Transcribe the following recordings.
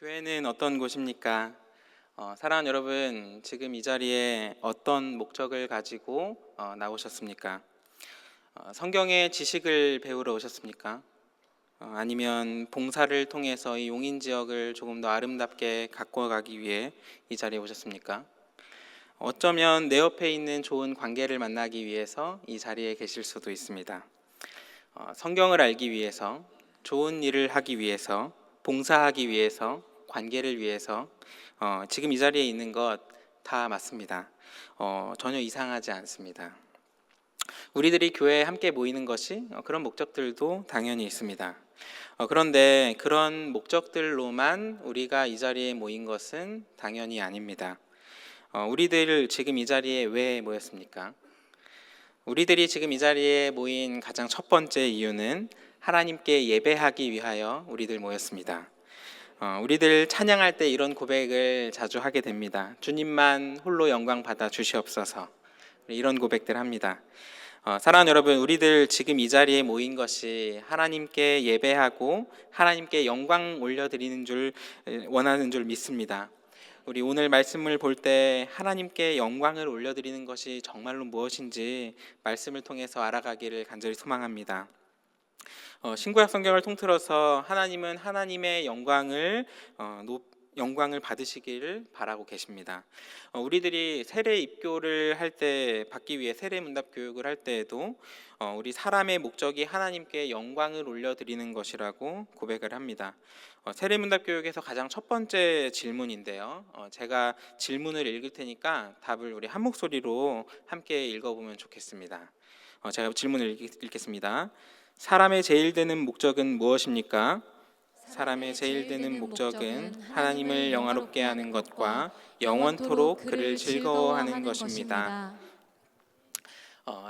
교회는 어떤 곳입니까? 사랑하는 여러분, 지금 이 자리에 어떤 목적을 가지고 나오셨습니까? 성경의 지식을 배우러 오셨습니까? 아니면 봉사를 통해서 이 용인 지역을 조금 더 아름답게 가꿔가기 위해 이 자리에 오셨습니까? 어쩌면 내 옆에 있는 좋은 관계를 만나기 위해서 이 자리에 계실 수도 있습니다. 성경을 알기 위해서, 좋은 일을 하기 위해서, 봉사하기 위해서, 관계를 위해서 지금 이 자리에 있는 것 다 맞습니다. 전혀 이상하지 않습니다. 우리들이 교회에 함께 모이는 것이 그런 목적들도 당연히 있습니다. 그런데 그런 목적들로만 우리가 이 자리에 모인 것은 당연히 아닙니다. 우리들 지금 이 자리에 왜 모였습니까? 우리들이 지금 이 자리에 모인 가장 첫 번째 이유는 하나님께 예배하기 위하여 우리들 모였습니다. 우리들 찬양할 때 이런 고백을 자주 하게 됩니다. 주님만 홀로 영광 받아 주시옵소서. 이런 고백들 합니다. 사랑하는 여러분, 우리들 지금 이 자리에 모인 것이 하나님께 예배하고 하나님께 영광 올려드리는 줄 원하는 줄 믿습니다. 우리 오늘 말씀을 볼 때 하나님께 영광을 올려드리는 것이 정말로 무엇인지 말씀을 통해서 알아가기를 간절히 소망합니다. 신구약 성경을 통틀어서 하나님은 하나님의 영광을 받으시기를 바라고 계십니다. 우리들이 세례 입교를 할 때 받기 위해 세례 문답 교육을 할 때에도 우리 사람의 목적이 하나님께 영광을 올려드리는 것이라고 고백을 합니다. 세례 문답 교육에서 가장 첫 번째 질문인데요. 제가 질문을 읽을 테니까 답을 우리 한 목소리로 함께 읽어보면 좋겠습니다. 제가 질문을 읽겠습니다. 사람의 제일 되는 목적은 무엇입니까? 사람의 제일 되는 목적은 하나님을 영화롭게 하는 것과 영원토록 그를 즐거워하는 것입니다.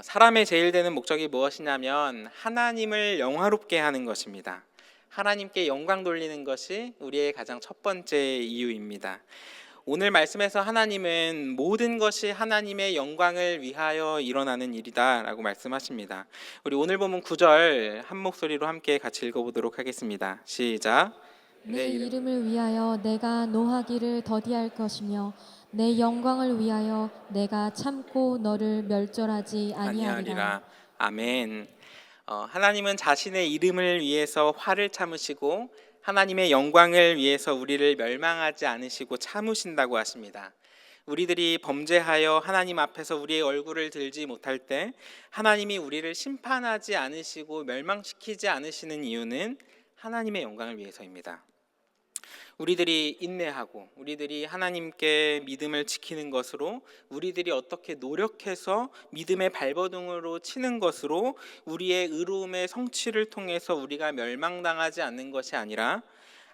사람의 제일 되는 목적이 무엇이냐면 하나님을 영화롭게 하는 것입니다. 하나님께 영광 돌리는 것이 우리의 가장 첫 번째 이유입니다. 오늘 말씀에서 하나님은 모든 것이 하나님의 영광을 위하여 일어나는 일이다 라고 말씀하십니다. 우리 오늘 본문 9절 한 목소리로 함께 같이 읽어보도록 하겠습니다. 시작. 내 이름을 위하여 내가 노하기를 더디할 것이며 내 영광을 위하여 내가 참고 너를 멸절하지 아니하리라. 아멘. 하나님은 자신의 이름을 위해서 화를 참으시고 하나님의 영광을 위해서 우리를 멸망하지 않으시고 참으신다고 하십니다. 우리들이 범죄하여 하나님 앞에서 우리의 얼굴을 들지 못할 때 하나님이 우리를 심판하지 않으시고 멸망시키지 않으시는 이유는 하나님의 영광을 위해서입니다. 우리들이 인내하고 우리들이 하나님께 믿음을 지키는 것으로 우리들이 어떻게 노력해서 믿음의 발버둥으로 치는 것으로 우리의 의로움의 성취를 통해서 우리가 멸망당하지 않는 것이 아니라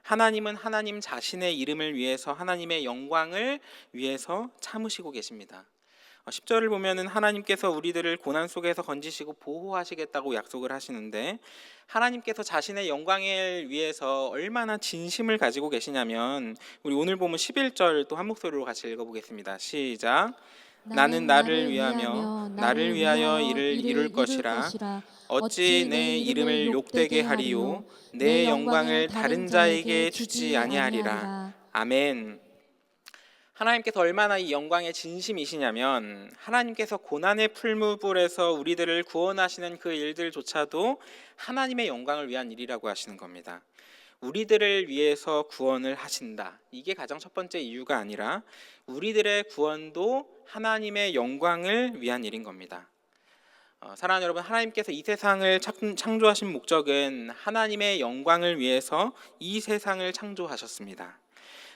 하나님은 하나님 자신의 이름을 위해서 하나님의 영광을 위해서 참으시고 계십니다. 10절을 보면은 하나님께서 우리들을 고난 속에서 건지시고 보호하시겠다고 약속을 하시는데 하나님께서 자신의 영광을 위해서 얼마나 진심을 가지고 계시냐면 우리 오늘 보면 11절 또 한 목소리로 같이 읽어보겠습니다. 시작. 나는 나를 위하여 이를 이룰 것이라. 어찌 내 이름을 욕되게 하리요 내 영광을 다른 자에게 주지 아니하리라. 아멘. 하나님께서 얼마나 이 영광의 진심이시냐면 하나님께서 고난의 풀무불에서 우리들을 구원하시는 그 일들조차도 하나님의 영광을 위한 일이라고 하시는 겁니다. 우리들을 위해서 구원을 하신다. 이게 가장 첫 번째 이유가 아니라 우리들의 구원도 하나님의 영광을 위한 일인 겁니다. 사랑하는 여러분, 하나님께서 이 세상을 창조하신 목적은 하나님의 영광을 위해서 이 세상을 창조하셨습니다.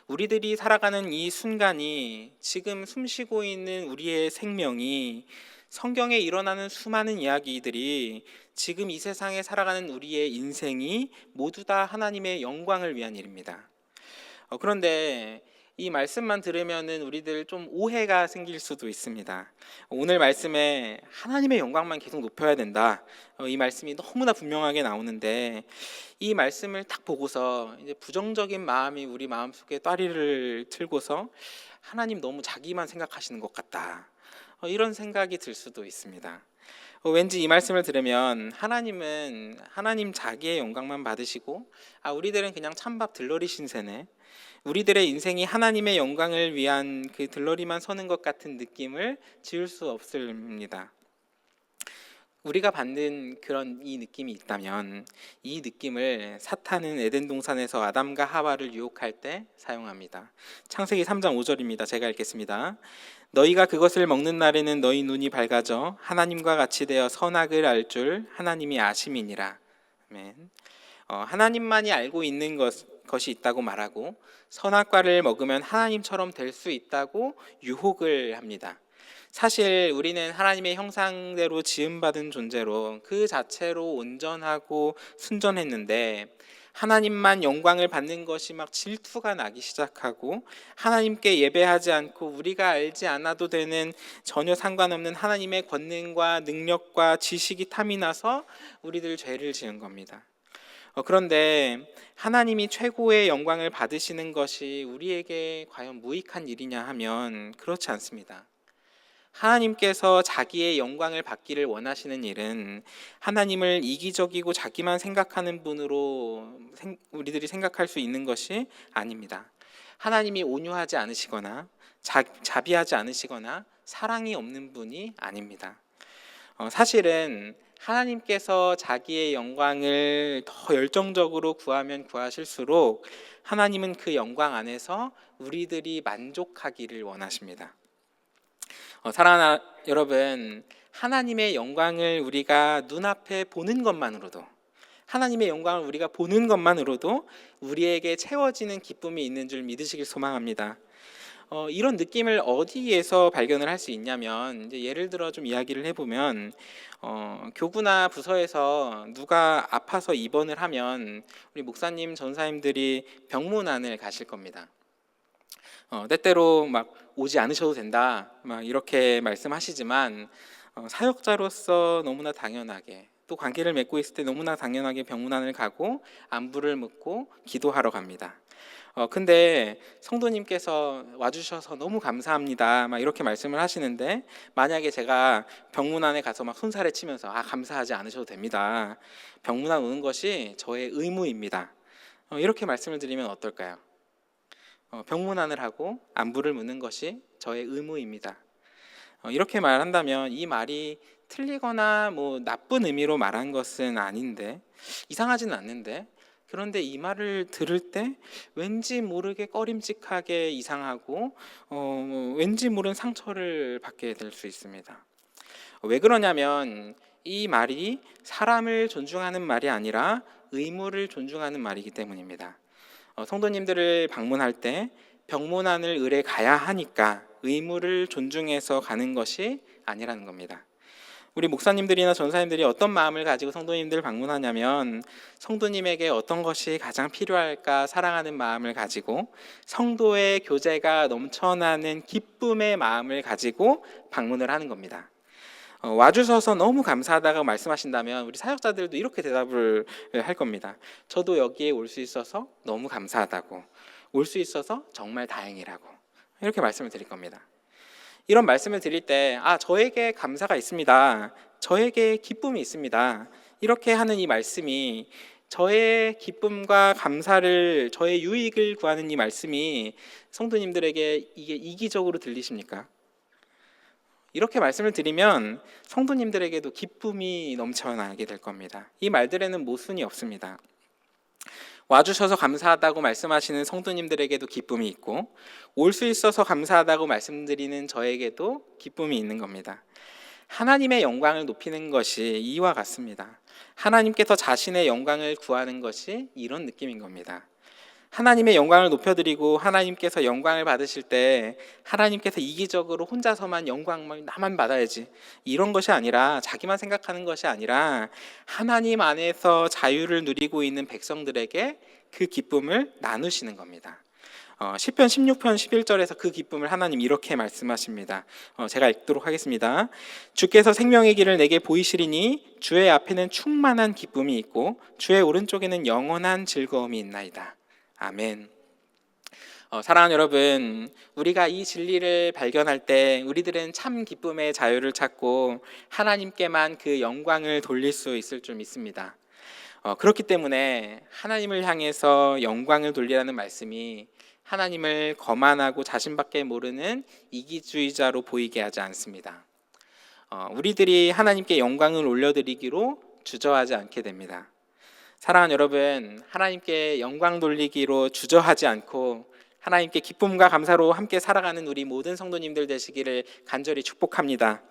우리들이 살아가는 이 순간이 지금 숨쉬고 있는 우리의 생명이 성경에 일어나는 수많은 이야기들이 지금 이 세상에 살아가는 우리의 인생이 모두 다 하나님의 영광을 위한 일입니다. 그런데 이 말씀만 들으면은 우리들 좀 오해가 생길 수도 있습니다. 오늘 말씀에 하나님의 영광만 계속 높여야 된다. 이 말씀이 너무나 분명하게 나오는데 이 말씀을 딱 보고서 이제 부정적인 마음이 우리 마음속에 따리를 틀고서 하나님 너무 자기만 생각하시는 것 같다. 이런 생각이 들 수도 있습니다. 왠지 이 말씀을 들으면 하나님은 하나님 자기의 영광만 받으시고 우리들은 그냥 찬밥 들러리 신세네, 우리들의 인생이 하나님의 영광을 위한 그 들러리만 서는 것 같은 느낌을 지울 수 없습니다. 우리가 받는 그런 이 느낌이 있다면 이 느낌을 사탄은 에덴 동산에서 아담과 하와를 유혹할 때 사용합니다. 창세기 3장 5절입니다. 제가 읽겠습니다. 너희가 그것을 먹는 날에는 너희 눈이 밝아져 하나님과 같이 되어 선악을 알 줄 하나님이 아심이니라. 아멘. 하나님만이 알고 있는 것이 있다고 말하고 선악과를 먹으면 하나님처럼 될 수 있다고 유혹을 합니다. 사실 우리는 하나님의 형상대로 지음받은 존재로 그 자체로 온전하고 순전했는데 하나님만 영광을 받는 것이 막 질투가 나기 시작하고 하나님께 예배하지 않고 우리가 알지 않아도 되는 전혀 상관없는 하나님의 권능과 능력과 지식이 탐이 나서 우리들 죄를 지은 겁니다. 그런데 하나님이 최고의 영광을 받으시는 것이 우리에게 과연 무익한 일이냐 하면 그렇지 않습니다. 하나님께서 자기의 영광을 받기를 원하시는 일은 하나님을 이기적이고 자기만 생각하는 분으로 우리들이 생각할 수 있는 것이 아닙니다. 하나님이 온유하지 않으시거나 자비하지 않으시거나 사랑이 없는 분이 아닙니다. 사실은 하나님께서 자기의 영광을 더 열정적으로 구하면 구하실수록 하나님은 그 영광 안에서 우리들이 만족하기를 원하십니다. 사랑하는 여러분, 하나님의 영광을 우리가 눈앞에 보는 것만으로도, 하나님의 영광을 우리가 보는 것만으로도 우리에게 채워지는 기쁨이 있는 줄 믿으시길 소망합니다. 이런 느낌을 어디에서 발견을 할 수 있냐면, 이제 예를 들어 좀 이야기를 해보면 교구나 부서에서 누가 아파서 입원을 하면 우리 목사님, 전사님들이 병문안을 가실 겁니다. 때때로 막 오지 않으셔도 된다 막 이렇게 말씀하시지만 사역자로서 너무나 당연하게 또 관계를 맺고 있을 때 너무나 당연하게 병문안을 가고 안부를 묻고 기도하러 갑니다. 근데 성도님께서 와주셔서 너무 감사합니다 막 이렇게 말씀을 하시는데 만약에 제가 병문안에 가서 막 손살에 치면서 감사하지 않으셔도 됩니다, 병문안 오는 것이 저의 의무입니다, 이렇게 말씀을 드리면 어떨까요? 병문안을 하고 안부를 묻는 것이 저의 의무입니다. 이렇게 말한다면 이 말이 틀리거나 뭐 나쁜 의미로 말한 것은 아닌데, 이상하지는 않는데, 그런데 이 말을 들을 때 왠지 모르게 꺼림칙하게 이상하고 왠지 모른 상처를 받게 될 수 있습니다. 왜 그러냐면 이 말이 사람을 존중하는 말이 아니라 의무를 존중하는 말이기 때문입니다. 성도님들을 방문할 때 병문안을 의뢰 가야 하니까 의무를 존중해서 가는 것이 아니라는 겁니다. 우리 목사님들이나 전사님들이 어떤 마음을 가지고 성도님들을 방문하냐면 성도님에게 어떤 것이 가장 필요할까 사랑하는 마음을 가지고 성도의 교제가 넘쳐나는 기쁨의 마음을 가지고 방문을 하는 겁니다. 와주셔서 너무 감사하다고 말씀하신다면 우리 사역자들도 이렇게 대답을 할 겁니다. 저도 여기에 올 수 있어서 너무 감사하다고, 올 수 있어서 정말 다행이라고, 이렇게 말씀을 드릴 겁니다. 이런 말씀을 드릴 때 저에게 감사가 있습니다, 저에게 기쁨이 있습니다, 이렇게 하는 이 말씀이, 저의 기쁨과 감사를, 저의 유익을 구하는 이 말씀이 성도님들에게 이게 이기적으로 들리십니까? 이렇게 말씀을 드리면 성도님들에게도 기쁨이 넘쳐나게 될 겁니다. 이 말들에는 모순이 없습니다. 와주셔서 감사하다고 말씀하시는 성도님들에게도 기쁨이 있고 올 수 있어서 감사하다고 말씀드리는 저에게도 기쁨이 있는 겁니다. 하나님의 영광을 높이는 것이 이와 같습니다. 하나님께서 자신의 영광을 구하는 것이 이런 느낌인 겁니다. 하나님의 영광을 높여드리고 하나님께서 영광을 받으실 때 하나님께서 이기적으로 혼자서만 영광만 나만 받아야지 이런 것이 아니라, 자기만 생각하는 것이 아니라 하나님 안에서 자유를 누리고 있는 백성들에게 그 기쁨을 나누시는 겁니다. 시편 16편 11절에서 그 기쁨을 하나님 이렇게 말씀하십니다. 제가 읽도록 하겠습니다. 주께서 생명의 길을 내게 보이시리니 주의 앞에는 충만한 기쁨이 있고 주의 오른쪽에는 영원한 즐거움이 있나이다. 아멘. 사랑하는 여러분, 우리가 이 진리를 발견할 때 우리들은 참 기쁨의 자유를 찾고 하나님께만 그 영광을 돌릴 수 있을 줄 믿습니다. 그렇기 때문에 하나님을 향해서 영광을 돌리라는 말씀이 하나님을 거만하고 자신밖에 모르는 이기주의자로 보이게 하지 않습니다. 우리들이 하나님께 영광을 올려드리기로 주저하지 않게 됩니다. 사랑하는 여러분, 하나님께 영광 돌리기로 주저하지 않고 하나님께 기쁨과 감사로 함께 살아가는 우리 모든 성도님들 되시기를 간절히 축복합니다.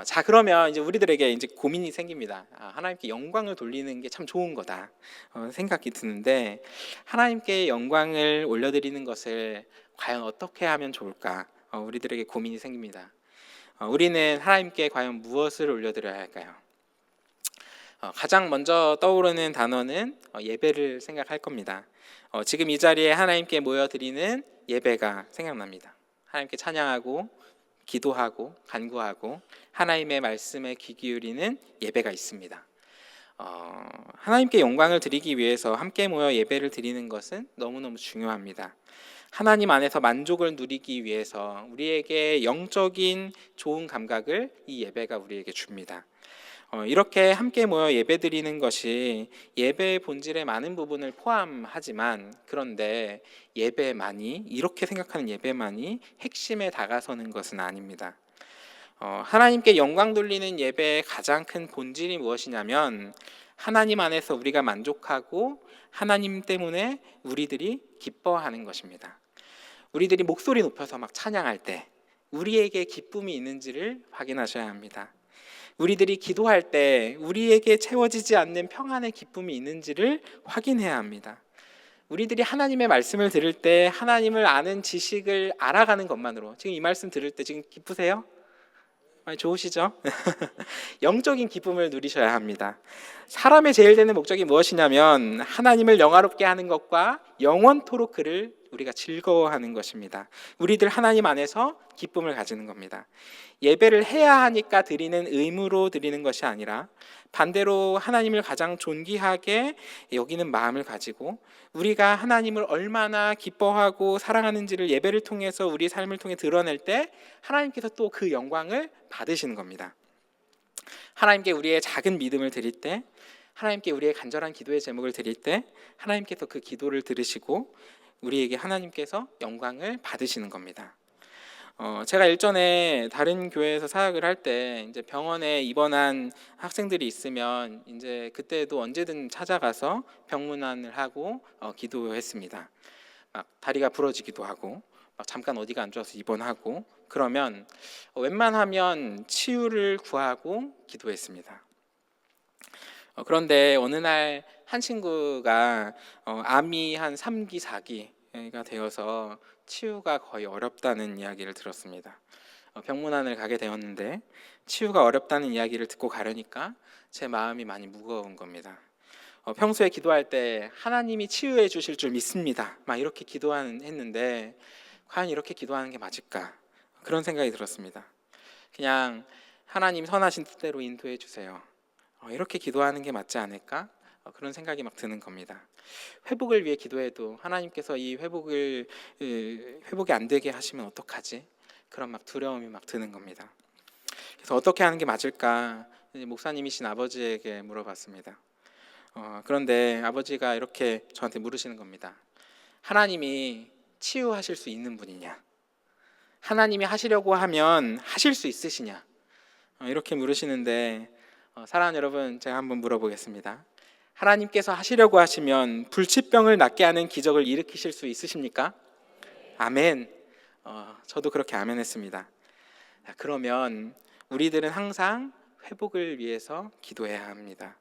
자, 그러면 이제 우리들에게 이제 고민이 생깁니다. 하나님께 영광을 돌리는 게 참 좋은 거다 생각이 드는데, 하나님께 영광을 올려드리는 것을 과연 어떻게 하면 좋을까? 우리들에게 고민이 생깁니다. 우리는 하나님께 과연 무엇을 올려드려야 할까요? 가장 먼저 떠오르는 단어는 예배를 생각할 겁니다. 지금 이 자리에 하나님께 모여드리는 예배가 생각납니다. 하나님께 찬양하고 기도하고 간구하고 하나님의 말씀에 귀 기울이는 예배가 있습니다. 하나님께 영광을 드리기 위해서 함께 모여 예배를 드리는 것은 너무너무 중요합니다. 하나님 안에서 만족을 누리기 위해서 우리에게 영적인 좋은 감각을 이 예배가 우리에게 줍니다. 이렇게 함께 모여 예배드리는 것이 예배의 본질의 많은 부분을 포함하지만, 그런데 예배만이, 이렇게 생각하는 예배만이 핵심에 다가서는 것은 아닙니다. 하나님께 영광 돌리는 예배의 가장 큰 본질이 무엇이냐면, 하나님 안에서 우리가 만족하고 하나님 때문에 우리들이 기뻐하는 것입니다. 우리들이 목소리 높여서 막 찬양할 때 우리에게 기쁨이 있는지를 확인하셔야 합니다. 우리들이 기도할 때 우리에게 채워지지 않는 평안의 기쁨이 있는지를 확인해야 합니다. 우리들이 하나님의 말씀을 들을 때 하나님을 아는 지식을 알아가는 것만으로, 지금 이 말씀 들을 때 지금 기쁘세요? 좋으시죠? 영적인 기쁨을 누리셔야 합니다. 사람의 제일 되는 목적이 무엇이냐면 하나님을 영화롭게 하는 것과 영원토록 그를 우리가 즐거워하는 것입니다. 우리들 하나님 안에서 기쁨을 가지는 겁니다. 예배를 해야 하니까 드리는 의무로 드리는 것이 아니라 반대로 하나님을 가장 존귀하게 여기는 마음을 가지고 우리가 하나님을 얼마나 기뻐하고 사랑하는지를 예배를 통해서 우리 삶을 통해 드러낼 때 하나님께서 또 그 영광을 받으시는 겁니다. 하나님께 우리의 작은 믿음을 드릴 때, 하나님께 우리의 간절한 기도의 제목을 드릴 때 하나님께서 그 기도를 들으시고 우리에게 하나님께서 영광을 받으시는 겁니다. 제가 일전에 다른 교회에서 사역을 할 때 이제 병원에 입원한 학생들이 있으면 이제 그때도 언제든 찾아가서 병문안을 하고 기도했습니다. 막 다리가 부러지기도 하고 막 잠깐 어디가 안 좋아서 입원하고, 그러면 웬만하면 치유를 구하고 기도했습니다. 그런데 어느 날 한 친구가 암이 한 3기, 4기가 되어서 치유가 거의 어렵다는 이야기를 들었습니다. 병문안을 가게 되었는데 치유가 어렵다는 이야기를 듣고 가려니까 제 마음이 많이 무거운 겁니다. 평소에 기도할 때 하나님이 치유해 주실 줄 믿습니다, 막 이렇게 기도했는데 과연 이렇게 기도하는 게 맞을까? 그런 생각이 들었습니다. 그냥 하나님 선하신 뜻대로 인도해 주세요, 이렇게 기도하는 게 맞지 않을까? 그런 생각이 막 드는 겁니다. 회복을 위해 기도해도 하나님께서 이 회복이 안 되게 하시면 어떡하지? 그런 막 두려움이 막 드는 겁니다. 그래서 어떻게 하는 게 맞을까? 목사님이신 아버지에게 물어봤습니다. 그런데 아버지가 이렇게 저한테 물으시는 겁니다. 하나님이 치유하실 수 있는 분이냐? 하나님이 하시려고 하면 하실 수 있으시냐? 이렇게 물으시는데, 사랑하는 여러분, 제가 한번 물어보겠습니다. 하나님께서 하시려고 하시면 불치병을 낫게 하는 기적을 일으키실 수 있으십니까? 아멘. 저도 그렇게 아멘 했습니다. 그러면 우리들은 항상 회복을 위해서 기도해야 합니다.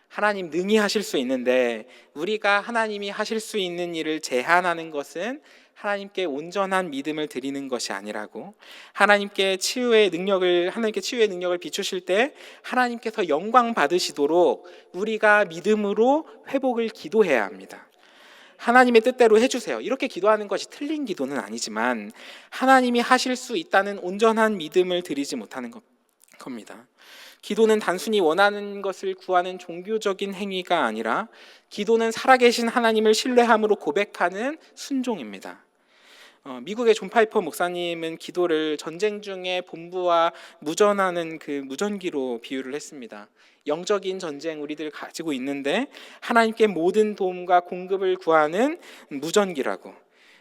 하나님 능히 하실 수 있는데 우리가 하나님이 하실 수 있는 일을 제한하는 것은 하나님께 온전한 믿음을 드리는 것이 아니라고, 하나님께 치유의 능력을 비추실 때 하나님께서 영광 받으시도록 우리가 믿음으로 회복을 기도해야 합니다. 하나님의 뜻대로 해주세요, 이렇게 기도하는 것이 틀린 기도는 아니지만 하나님이 하실 수 있다는 온전한 믿음을 드리지 못하는 겁니다. 기도는 단순히 원하는 것을 구하는 종교적인 행위가 아니라 기도는 살아계신 하나님을 신뢰함으로 고백하는 순종입니다. 미국의 존 파이퍼 목사님은 기도를 전쟁 중에 본부와 무전하는 그 무전기로 비유를 했습니다. 영적인 전쟁 우리들 가지고 있는데 하나님께 모든 도움과 공급을 구하는 무전기라고,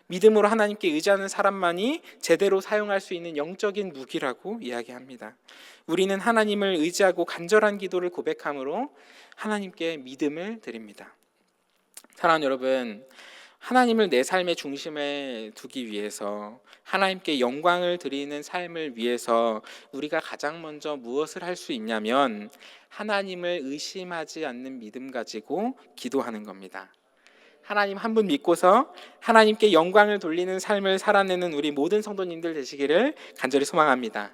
믿음으로 하나님께 의지하는 사람만이 제대로 사용할 수 있는 영적인 무기라고 이야기합니다. 우리는 하나님을 의지하고 간절한 기도를 고백함으로 하나님께 믿음을 드립니다. 사랑하는 여러분, 하나님을 내 삶의 중심에 두기 위해서, 하나님께 영광을 드리는 삶을 위해서 우리가 가장 먼저 무엇을 할 수 있냐면 하나님을 의심하지 않는 믿음 가지고 기도하는 겁니다. 하나님 한 분 믿고서 하나님께 영광을 돌리는 삶을 살아내는 우리 모든 성도님들 되시기를 간절히 소망합니다.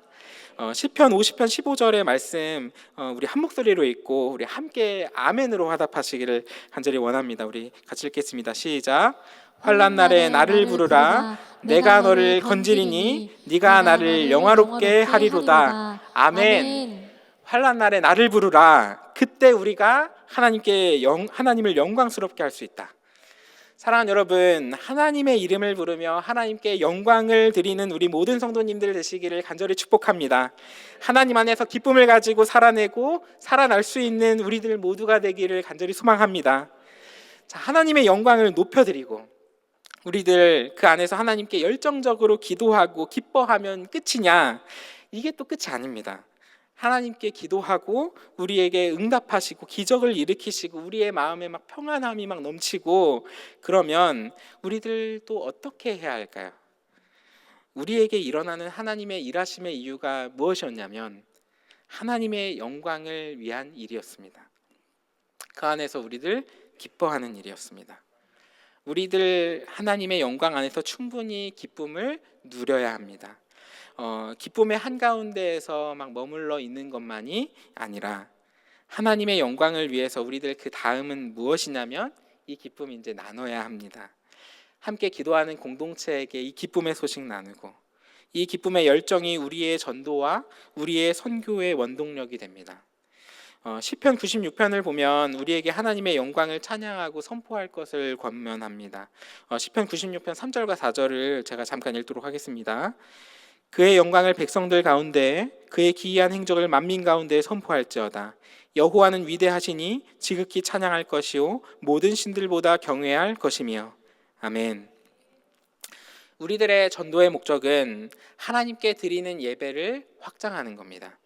시편 50편 15절의 말씀 우리 한 목소리로 읽고 우리 함께 아멘으로 화답하시기를 간절히 원합니다. 우리 같이 읽겠습니다. 시작. 환난 날에 나를 부르라. 내가 너를 건지리니 네가 나를 영화롭게 하리로다. 아멘. 환난 날에 나를 부르라. 그때 우리가 하나님을 영광스럽게 할 수 있다. 사랑하는 여러분, 하나님의 이름을 부르며 하나님께 영광을 드리는 우리 모든 성도님들 되시기를 간절히 축복합니다. 하나님 안에서 기쁨을 가지고 살아내고 살아날 수 있는 우리들 모두가 되기를 간절히 소망합니다. 자, 하나님의 영광을 높여드리고 우리들 그 안에서 하나님께 열정적으로 기도하고 기뻐하면 끝이냐? 이게 또 끝이 아닙니다. 하나님께 기도하고 우리에게 응답하시고 기적을 일으키시고 우리의 마음에 막 평안함이 막 넘치고 그러면 우리들 또 어떻게 해야 할까요? 우리에게 일어나는 하나님의 일하심의 이유가 무엇이었냐면 하나님의 영광을 위한 일이었습니다. 그 안에서 우리들 기뻐하는 일이었습니다. 우리들 하나님의 영광 안에서 충분히 기쁨을 누려야 합니다. 기쁨의 한가운데에서 막 머물러 있는 것만이 아니라 하나님의 영광을 위해서 우리들 그 다음은 무엇이냐면 이 기쁨 이제 나눠야 합니다. 함께 기도하는 공동체에게 이 기쁨의 소식 나누고 이 기쁨의 열정이 우리의 전도와 우리의 선교의 원동력이 됩니다. 시편 96편을 보면 우리에게 하나님의 영광을 찬양하고 선포할 것을 권면합니다. 시편 96편 3절과 4절을 제가 잠깐 읽도록 하겠습니다. 그의 영광을 백성들 가운데 그의 기이한 행적을 만민 가운데 선포할지어다. 여호와는 위대하시니 지극히 찬양할 것이요 모든 신들보다 경외할 것이며. 아멘. 우리들의 전도의 목적은 하나님께 드리는 예배를 확장하는 겁니다.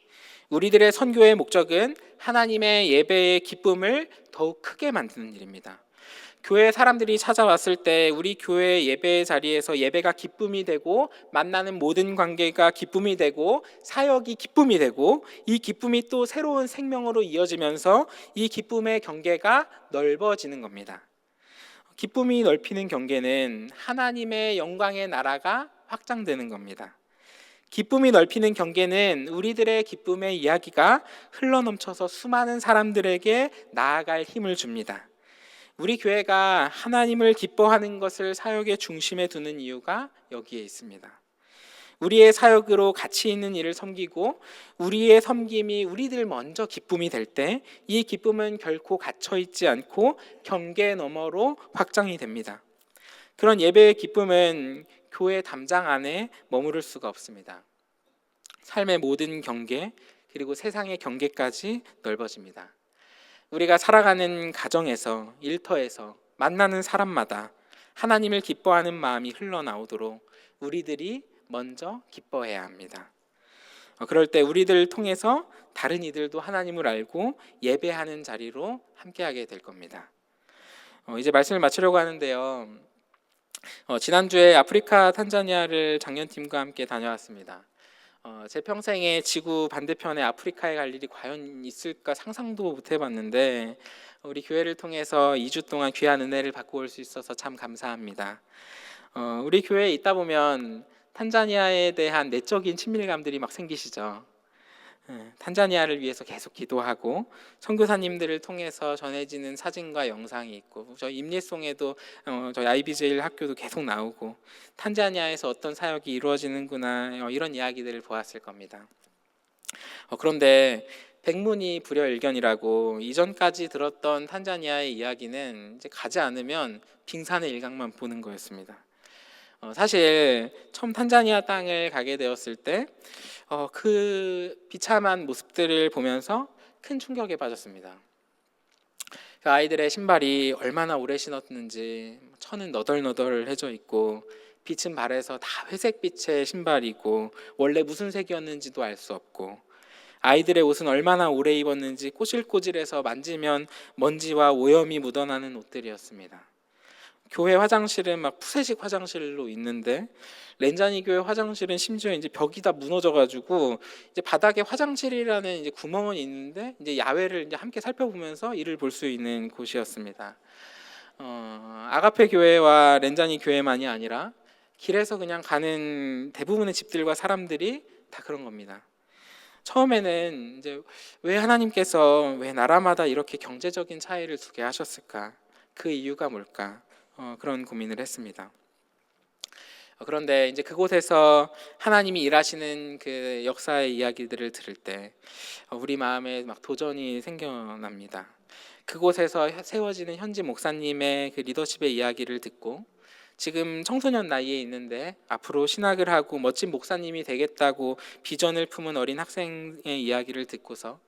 우리들의 선교의 목적은 하나님의 예배의 기쁨을 더욱 크게 만드는 일입니다. 교회 사람들이 찾아왔을 때 우리 교회 예배 자리에서 예배가 기쁨이 되고 만나는 모든 관계가 기쁨이 되고 사역이 기쁨이 되고 이 기쁨이 또 새로운 생명으로 이어지면서 이 기쁨의 경계가 넓어지는 겁니다. 기쁨이 넓히는 경계는 하나님의 영광의 나라가 확장되는 겁니다. 기쁨이 넓히는 경계는 우리들의 기쁨의 이야기가 흘러넘쳐서 수많은 사람들에게 나아갈 힘을 줍니다. 우리 교회가 하나님을 기뻐하는 것을 사역의 중심에 두는 이유가 여기에 있습니다. 우리의 사역으로 가치 있는 일을 섬기고 우리의 섬김이 우리들 먼저 기쁨이 될 때 이 기쁨은 결코 갇혀 있지 않고 경계 너머로 확장이 됩니다. 그런 예배의 기쁨은 교회 담장 안에 머무를 수가 없습니다. 삶의 모든 경계 그리고 세상의 경계까지 넓어집니다. 우리가 살아가는 가정에서, 일터에서, 만나는 사람마다 하나님을 기뻐하는 마음이 흘러나오도록 우리들이 먼저 기뻐해야 합니다. 그럴 때 우리들을 통해서 다른 이들도 하나님을 알고 예배하는 자리로 함께하게 될 겁니다. 이제 말씀을 마치려고 하는데요. 지난주에 아프리카 탄자니아를 장년팀과 함께 다녀왔습니다. 제 평생에 지구 반대편에 아프리카에 갈 일이 과연 있을까 상상도 못 해봤는데 우리 교회를 통해서 2주 동안 귀한 은혜를 받고 올 수 있어서 참 감사합니다. 우리 교회에 있다 보면 탄자니아에 대한 내적인 친밀감들이 막 생기시죠. 탄자니아를 위해서 계속 기도하고 선교사님들을 통해서 전해지는 사진과 영상이 있고 저희 임예송에도 저희 IBJ 학교도 계속 나오고 탄자니아에서 어떤 사역이 이루어지는구나 이런 이야기들을 보았을 겁니다. 그런데 백문이 불여일견이라고 이전까지 들었던 탄자니아의 이야기는 이제 가지 않으면 빙산의 일각만 보는 거였습니다. 사실 처음 탄자니아 땅을 가게 되었을 때 그 비참한 모습들을 보면서 큰 충격에 빠졌습니다. 그 아이들의 신발이 얼마나 오래 신었는지 천은 너덜너덜해져 있고 빛은 발에서 다 회색빛의 신발이고 원래 무슨 색이었는지도 알 수 없고 아이들의 옷은 얼마나 오래 입었는지 꼬질꼬질해서 만지면 먼지와 오염이 묻어나는 옷들이었습니다. 교회 화장실은 막 푸세식 화장실로 있는데 렌자니 교회 화장실은 심지어 이제 벽이 다 무너져가지고 이제 바닥에 화장실이라는 이제 구멍은 있는데 이제 야외를 이제 함께 살펴보면서 이를 볼 수 있는 곳이었습니다. 아가페 교회와 렌자니 교회만이 아니라 길에서 그냥 가는 대부분의 집들과 사람들이 다 그런 겁니다. 처음에는 이제 왜 하나님께서 왜 나라마다 이렇게 경제적인 차이를 두게 하셨을까? 그 이유가 뭘까? 그런 고민을 했습니다. 그런데 이제 그곳에서 하나님이 일하시는 그 역사의 이야기들을 들을 때 우리 마음에 막 도전이 생겨납니다. 그곳에서 세워지는 현지 목사님의 그 리더십의 이야기를 듣고 지금 청소년 나이에 있는데 앞으로 신학을 하고 멋진 목사님이 되겠다고 비전을 품은 어린 학생의 이야기를 듣고서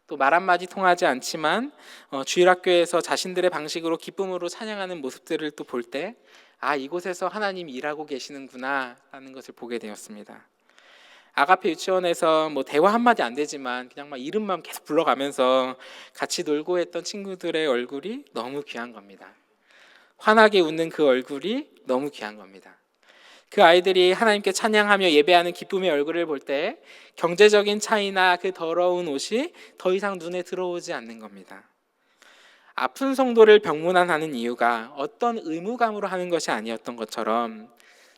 또 말 한마디 통하지 않지만 주일학교에서 자신들의 방식으로 기쁨으로 찬양하는 모습들을 또 볼 때 이곳에서 하나님이 일하고 계시는구나 라는 것을 보게 되었습니다. 아가페 유치원에서 뭐 대화 한마디 안 되지만 그냥 막 이름만 계속 불러가면서 같이 놀고 했던 친구들의 얼굴이 너무 귀한 겁니다. 환하게 웃는 그 얼굴이 너무 귀한 겁니다. 그 아이들이 하나님께 찬양하며 예배하는 기쁨의 얼굴을 볼 때 경제적인 차이나 그 더러운 옷이 더 이상 눈에 들어오지 않는 겁니다. 아픈 성도를 병문안하는 이유가 어떤 의무감으로 하는 것이 아니었던 것처럼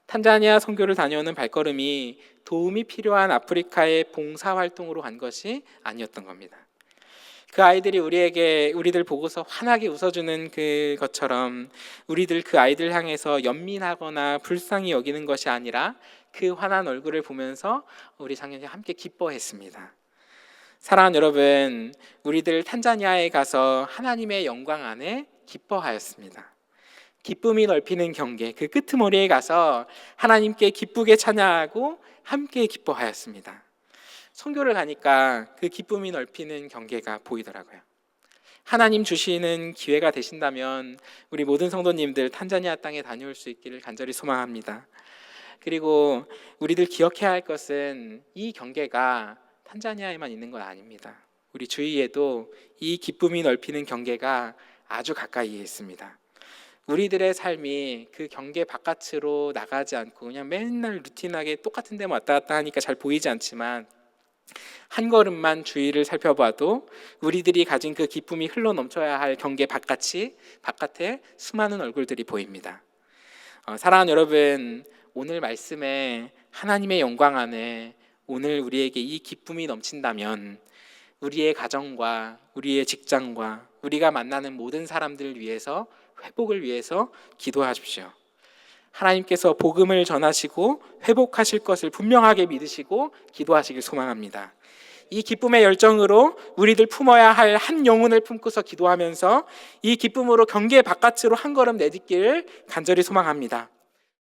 탄자니아 선교를 다녀오는 발걸음이 도움이 필요한 아프리카의 봉사활동으로 간 것이 아니었던 겁니다. 그 아이들이 우리들 보고서 환하게 웃어주는 그것처럼 우리들 그 아이들 향해서 연민하거나 불쌍히 여기는 것이 아니라 그 환한 얼굴을 보면서 우리 장년이 함께 기뻐했습니다. 사랑하는 여러분, 우리들 탄자니아에 가서 하나님의 영광 안에 기뻐하였습니다. 기쁨이 넓히는 경계, 그 끄트머리에 가서 하나님께 기쁘게 찬양하고 함께 기뻐하였습니다. 선교를 가니까 그 기쁨이 넓히는 경계가 보이더라고요. 하나님 주시는 기회가 되신다면 우리 모든 성도님들 탄자니아 땅에 다녀올 수 있기를 간절히 소망합니다. 그리고 우리들 기억해야 할 것은 이 경계가 탄자니아에만 있는 건 아닙니다. 우리 주위에도 이 기쁨이 넓히는 경계가 아주 가까이에 있습니다. 우리들의 삶이 그 경계 바깥으로 나가지 않고 그냥 맨날 루틴하게 똑같은 데만 왔다 갔다 하니까 잘 보이지 않지만 한 걸음만 주위를 살펴봐도 우리들이 가진 그 기쁨이 흘러 넘쳐야 할 경계 바깥에 수많은 얼굴들이 보입니다. 사랑하는 여러분, 오늘 말씀에 하나님의 영광 안에 오늘 우리에게 이 기쁨이 넘친다면 우리의 가정과 우리의 직장과 우리가 만나는 모든 사람들을 위해서 회복을 위해서 기도하십시오. 하나님께서 복음을 전하시고 회복하실 것을 분명하게 믿으시고 기도하시길 소망합니다. 이 기쁨의 열정으로 우리들 품어야 할 한 영혼을 품고서 기도하면서 이 기쁨으로 경계 바깥으로 한 걸음 내딛기를 간절히 소망합니다.